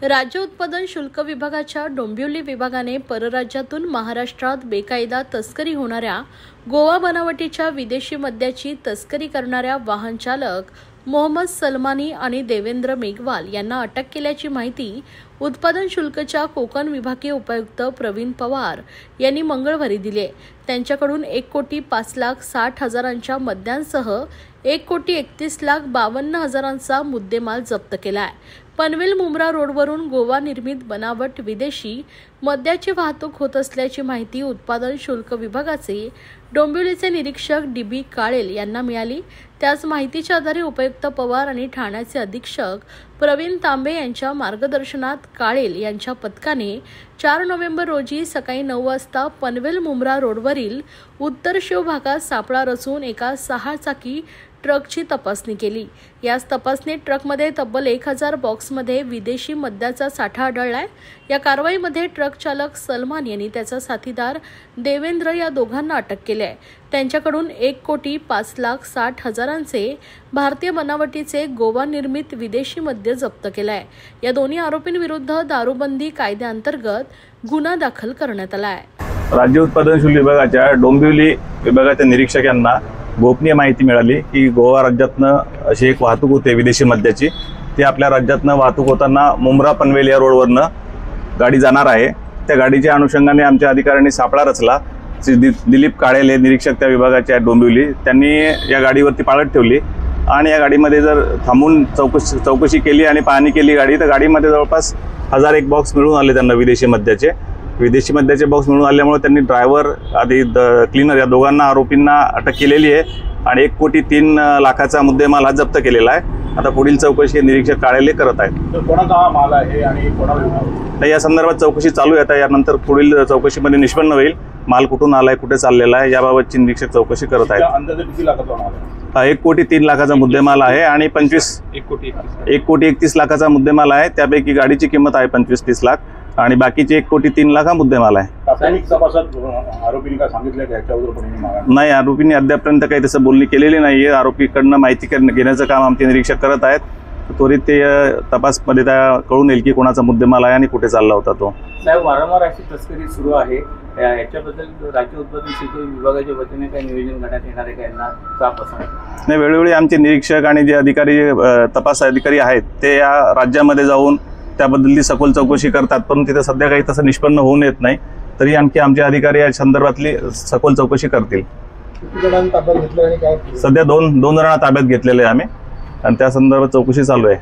राज्य उत्पादन शुल्क विभागाच्या डोंबिवली विभागाने परराज्यातून महाराष्ट्रात बेकायदा तस्करी होणाऱ्या गोवा बनावटीच्या विदेशी मद्याची तस्करी करणाऱ्या वाहन चालक मोहम्मद सलमानी आणि देवेंद्र मेघवाल यांना अटक केल्याची माहिती उत्पादन शुल्कच्या कोकण विभागीय उपायुक्त प्रवीण पवार यांनी मंगळवारी दिली। त्यांच्याकडून 1,05,60,000च्या मद्यांसह 1,31,52,000चा मुद्देमाल जप्त केला आहे। पनवेल मुंब्रा रोडवरून गोवा निर्मित बनावट विदेशी मद्याची वाहतूक होत असल्याची माहिती उत्पादन शुल्क विभागाचे डोंबिवलीचे निरीक्षक DB काळेल यांना मिळाली। त्याच माहितीच्या आधारे उपायुक्त पवार आणि ठाण्याचे अधीक्षक प्रवीण तांबे यांच्या मार्गदर्शनात काळेल यांच्या पथकाने 4 नोव्हेंबर रोजी सकाळी 9 वाजता पनवेल मुंब्रा रोडवरील उत्तर शिव भागात सापळा रचून एका 6 चाकी ट्रकची तपासणी केली। याच तपासणीत ट्रकमध्ये तब्बल 1000 बॉक्समध्ये विदेशी मद्याचा साठा आढळलाय। या कारवाईमध्ये ट्रक चालक सलमान यांनी त्याचा साथीदार देवेंद्र या दोघांना अटक केली आहे। त्यांच्याकडून 1,05,60,000चे भारतीय बनावटीचे गोवा निर्मित विदेशी मद्य जप्त केला आहे। या दोन्ही आरोपींविरुद्ध दारूबंदी कायद्याअंतर्गत गुन्हा दाखल करण्यात आला आहे। राज्य उत्पादन शुल्क विभागाच्या डोंबिवली विभागाच्या निरीक्षकांना गोपनीय माहिती मिळाली की गोवा राज्यातनं अशी एक वाहतूक होते विदेशी मद्याची। ती आपल्या राज्यातनं वाहतूक होताना मुंब्रा पनवेल या रोडवरनं गाडी जाणार आहे। त्या गाडीच्या अनुषंगाने आमच्या अधिकाऱ्यांनी सापळा रचला। दिलीप काळेल हे निरीक्षक त्या विभागाचे आहेत डोंबिवली, त्यांनी या गाडीवरती पाळत ठेवली आणि या गाडीमध्ये जर थांबून चौकशी केली आणि पाहणी केली गाडी, तर गाडीमध्ये जवळपास 1001 बॉक्स मिळून आले त्यांना विदेशी मद्याचे बॉक्स मिळून आल्यामुळे त्यांनी ड्रायव्हर आधी क्लीनर या दोघांना आरोपींना अटक केलेली आहे आणि 1,03,00,000चा मुद्देमाल हा जप्त केलेला आहे। आता पुढील चौकशी निरीक्षक काळेले करत आहेत। कोणाचा माल आहे आणि कोणाला या संदर्भात चौकशी चालू आहे। आता यानंतर पुढील चौकशीमध्ये निष्पन्न होईल माल कुठून आलाय, कुठे चाललेला आहे, याबाबतची निरीक्षक चौकशी करत आहेत। अंदाजे किती लाखाचा माल आहे? 1,03,00,000चा मुद्देमाल आहे आणि 1,31,00,000चा मुद्देमाल आहे। त्यापैकी गाडीची किंमत आहे 25-30 लाख आणि बाकीचे 1,03,00,000 हा मुद्देमाल आहे। प्राथमिक तपासात आरोपींनी काय सांगितलं की ह्याच्यावर पण नाही, आरोपींनी अद्यापर्यंत काही तसं बोलणी केलेली नाहीये। आरोपीकडनं माहिती घेण्याचं काम आमचे निरीक्षक करत आहेत। त्वरित ते तपासमध्ये कळून येईल की कोणाचा मुद्देमाल आहे आणि कुठे चालला होता तो। साहेब, वारंवार अशी तस्करी सुरू आहे, याच्याबद्दल राज्य उत्पादन शुल्क विभागाच्या वतीने काय नियोजन करण्यात येणार आहे का? यांना चाप असणार नाही, वेळोवेळी आमचे निरीक्षक आणि जे अधिकारी तपास अधिकारी आहेत ते या राज्यामध्ये जाऊन त्याबद्दलची सखोल चौकशी करतात, पण तिथे सध्या काही तसं निष्पन्न होऊन येत नाही। तरी आणखी आमचे अधिकारी या संदर्भातली सखोल चौकशी करतील। ताब्यात घेतलं आणि काय सध्या दोन जणांना ताब्यात घेतलेले आहे आम्ही आणि त्या संदर्भात चौकशी चालू आहे।